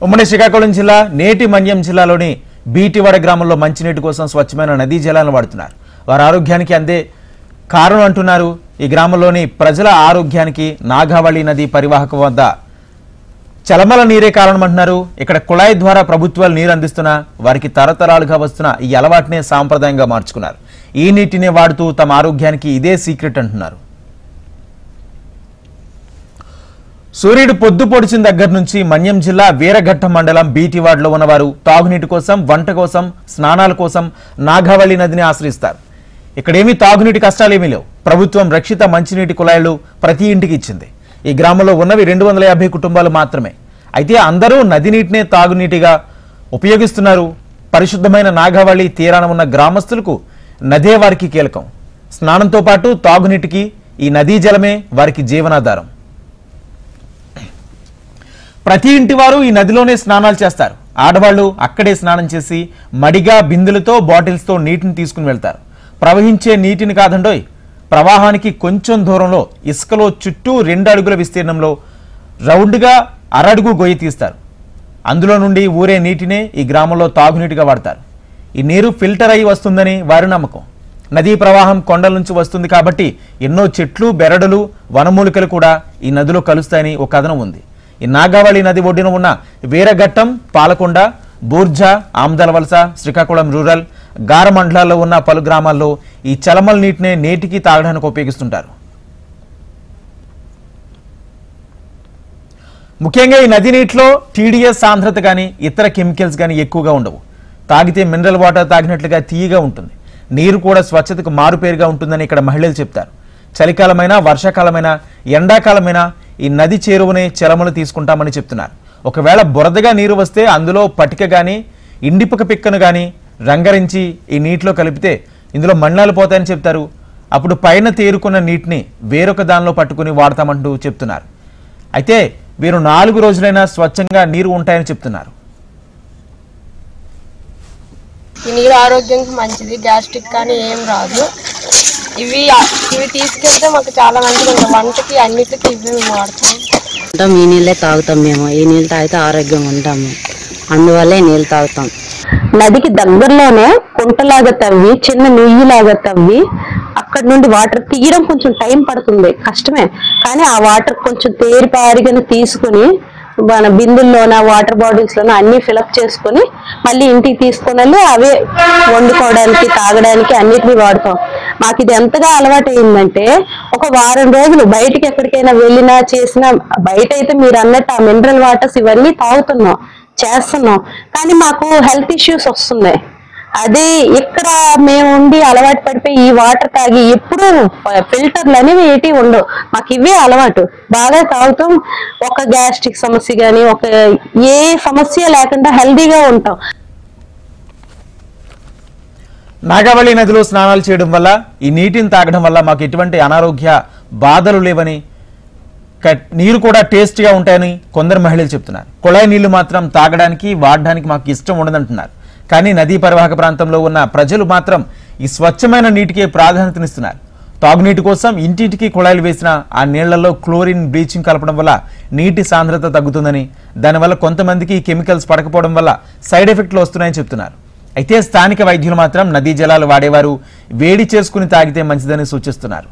ఉమ్మడి శ్రీకాకుళం జిల్లా నేటి మన్యం జిల్లాలోని బీటివాడ గ్రామంలో మంచినీటి కోసం స్వచ్ఛమైన నదీ జలాలను వాడుతున్నారు. వారి ఆరోగ్యానికి అందే కారణం అంటున్నారు. ఈ గ్రామంలోని ప్రజల ఆరోగ్యానికి నాగావళి నది పరివాహక వద్ద చలమల నీరే కారణమంటున్నారు. ఇక్కడ కుళాయి ద్వారా ప్రభుత్వాలు నీరు అందిస్తున్నా వారికి తరతరాలుగా వస్తున్న ఈ అలవాటునే సాంప్రదాయంగా మార్చుకున్నారు. ఈ నీటినే వాడుతూ తమ ఆరోగ్యానికి ఇదే సీక్రెట్ అంటున్నారు. సూర్యుడు పొద్దు పొడిచిన దగ్గర నుంచి మన్యం జిల్లా వీరఘట్టం మండలం బీటివాడలో ఉన్నవారు తాగునీటి కోసం, వంట కోసం, స్నానాల కోసం నాగావళి నదిని ఆశ్రయిస్తారు. ఇక్కడేమీ తాగునీటి కష్టాలేమీ లేవు. ప్రభుత్వం రక్షిత మంచినీటి కుళాయిలు ప్రతి ఇంటికి ఇచ్చింది. ఈ గ్రామంలో ఉన్నవి 250 కుటుంబాలు మాత్రమే. అయితే అందరూ నది నీటినే తాగునీటిగా ఉపయోగిస్తున్నారు. పరిశుద్ధమైన నాగావళి తీరాన ఉన్న గ్రామస్తులకు నదే వారికి కీలకం. స్నానంతో పాటు తాగునీటికి ఈ నదీ జలమే వారికి జీవనాధారం. ప్రతి ఇంటి వారు ఈ నదిలోనే స్నానాలు చేస్తారు. ఆడవాళ్లు అక్కడే స్నానం చేసి మడిగా బిందెలతో బాటిల్స్తో నీటిని తీసుకుని వెళ్తారు. ప్రవహించే నీటిని కాదండోయ్, ప్రవాహానికి కొంచెం దూరంలో ఇసుకలో చుట్టూ 2 అడుగుల విస్తీర్ణంలో రౌండ్గా అరడుగు గొయ్యి తీస్తారు. అందులో నుండి ఊరే నీటినే ఈ గ్రామంలో తాగునీటిగా వాడతారు. ఈ నీరు ఫిల్టర్ అయి వస్తుందని వారి నమ్మకం. నదీ ప్రవాహం కొండల నుంచి వస్తుంది కాబట్టి ఎన్నో చెట్లు, బెరడులు, వనమూలికలు కూడా ఈ నదిలో కలుస్తాయని ఒక కథనం ఉంది. ఈ నాగావళి నది ఒడ్డున ఉన్న వీరఘట్టం, పాలకొండ, బూర్జా, ఆమ్దలవలస, శ్రీకాకుళం రూరల్, గార మండలాల్లో ఉన్న పలు గ్రామాల్లో ఈ చలమల నీటినే నేటికి తాగడానికి ఉపయోగిస్తుంటారు. ముఖ్యంగా ఈ నది నీటిలో టీడీఎస్ సాంద్రత కానీ ఇతర కెమికల్స్ కానీ ఎక్కువగా ఉండవు. తాగితే మినరల్ వాటర్ తాగినట్లుగా తీయగా ఉంటుంది. నీరు కూడా స్వచ్ఛతకు మారుపేరుగా ఉంటుందని ఇక్కడ మహిళలు చెప్తారు. చలికాలమైనా, వర్షాకాలమైనా, ఎండాకాలమైనా ఈ నది చేరువనే చలమలు తీసుకుంటామని చెప్తున్నారు. ఒకవేళ బురదగా నీరు వస్తే అందులో పటిక గాని, ఇండిపక పిక్కను గాని రంగరించి ఈ నీటిలో కలిపితే ఇందులో మన్నాలు పోతాయని చెప్తారు. అప్పుడు పైన తేరుకున్న నీటిని వేరొక దానిలో పట్టుకుని వాడతామంటూ చెప్తున్నారు. అయితే వీరు 4 రోజులైనా స్వచ్ఛంగా నీరు ఉంటాయని చెప్తున్నారు. ఈ నీరు ఆరోగ్యానికి మంచిది, గ్యాస్ట్రిక్ కానీ ఏం రాదు. ఇవి తీసుకెళ్తే మాకు చాలా మంచిగా ఉంటుంది. వంటకి అన్నిటికీ ఇవి మేము వాడతాం. ఈ నీళ్ళే తాగుతాం. మేము ఈ నీళ్ళు తాగితే ఆరోగ్యంగా ఉంటాము. అందువల్లే నీళ్ళు తాగుతాం. నదికి దగ్గరలోనే కుంటలాగా తవ్వి, చిన్న నుయ్యిలాగా తవ్వి అక్కడ నుండి వాటర్ తీయడం కొంచెం టైం పడుతుంది, కష్టమే. కానీ ఆ వాటర్ కొంచెం తేరిపారిగా తీసుకుని మన బిందుల్లోన, వాటర్ బాటిల్స్ లోన అన్ని ఫిలప్ చేసుకుని మళ్ళీ ఇంటికి తీసుకుని వెళ్ళి అవే వండుకోవడానికి, తాగడానికి అన్నిటినీ వాడతాం. మాకు ఇది ఎంతగా అలవాటు అయిందంటే ఒక వారం రోజులు బయటికి ఎక్కడికైనా వెళ్ళినా చేసినా, బయట అయితే మీరు అన్నట్టు ఆ మినరల్ వాటర్స్ ఇవన్నీ తాగుతున్నాం, చేస్తున్నాం. కానీ మాకు హెల్త్ ఇష్యూస్ వస్తున్నాయి. అదే ఇక్కడ మేము ఉండి అలవాటు పడిపోయి ఈ వాటర్ తాగి ఎప్పుడు ఫిల్టర్లు అనేవి ఏటి ఉండవు. మాకు ఇవే అలవాటు, బాగా తాగుతాం. ఒక గ్యాస్ట్రిక్ సమస్య కానీ ఒక ఏ సమస్య లేకుండా హెల్దీగా ఉంటాం. నాగావళి నదిలో స్నానాలు చేయడం వల్ల, ఈ నీటిని తాగడం వల్ల మాకు ఎటువంటి అనారోగ్య బాధలు లేవని, నీరు కూడా టేస్ట్గా ఉంటాయని కొందరు మహిళలు చెప్తున్నారు. కుళాయి నీళ్లు మాత్రం తాగడానికి, వాడడానికి మాకు ఇష్టం ఉండదంటున్నారు. కానీ నదీ పరివాహక ప్రాంతంలో ఉన్న ప్రజలు మాత్రం ఈ స్వచ్ఛమైన నీటికే ప్రాధాన్యతనిస్తున్నారు. తాగునీటి కోసం ఇంటింటికి కుళాయిలు వేసిన ఆ నీళ్లలో క్లోరిన్, బ్లీచింగ్ కలపడం వల్ల నీటి సాంద్రత తగ్గుతుందని, దానివల్ల కొంతమందికి కెమికల్స్ పడకపోవడం వల్ల సైడ్ ఎఫెక్ట్లు వస్తున్నాయని చెప్తున్నారు. అయితే స్థానిక వైద్యులు మాత్రం నదీ జలాలు వాడేవారు వేడి చేసుకుని తాగితే మంచిదని సూచిస్తున్నారు.